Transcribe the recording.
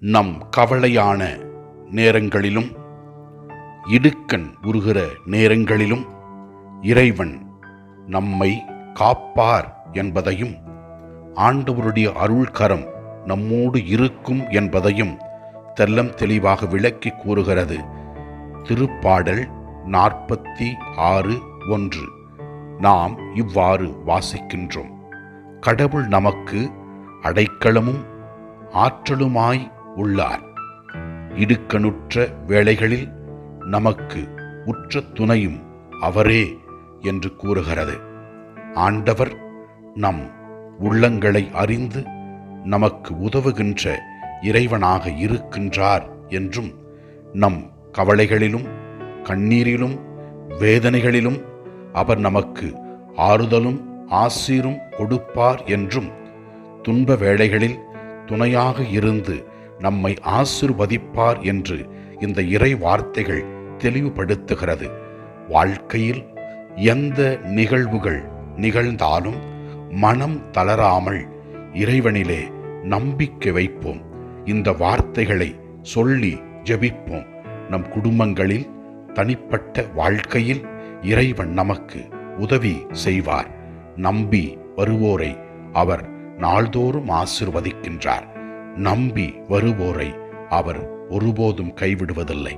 நம் கவலையான நேரங்களிலும் இடுக்கண் உருகிற நேரங்களிலும் இறைவன் நம்மை காப்பார் என்பதையும் ஆண்டவருடைய அருள்கரம் நம்மோடு இருக்கும் என்பதையும் தெல்லம் தெளிவாக விளக்கி கூறுகிறது திருப்பாடல் 46:1. நாம் இவ்வாறு வாசிக்கின்றோம். கடவுள் நமக்கு அடைக்கலமும் ஆற்றலுமாய் உள்ளார். இடுக்கணுற்ற வேளைகளில் நமக்கு உற்ற துணையும் அவரே என்று கூறுகிறது. ஆண்டவர் நம் உள்ளங்களை அறிந்து நமக்கு உதவுகின்ற இறைவனாக இருக்கின்றார் என்றும், நம் கவலைகளிலும் கண்ணீரிலும் வேதனைகளிலும் அவர் நமக்கு ஆறுதலும் ஆசீரும் கொடுப்பார் என்றும், துன்ப வேளைகளில் துணையாக இருந்து நம்மை ஆசீர்வதிப்பார் என்று இந்த இறை வார்த்தைகள் தெளிவுபடுத்துகிறது. வாழ்க்கையில் எந்த நிகழ்வுகள் நிகழ்ந்தாலும் மனம் தளராமல் இறைவனிலே நம்பிக்கை வைப்போம். இந்த வார்த்தைகளை சொல்லி ஜெபிப்போம். நம் குடும்பங்களில் தனிப்பட்ட வாழ்க்கையில் இறைவன் நமக்கு உதவி செய்வார். நம்பி வருவோரை அவர் நாள்தோறும் ஆசீர்வதிக்கின்றார். நம்பி வருவோரை அவர் ஒருபோதும் கைவிடுவதில்லை.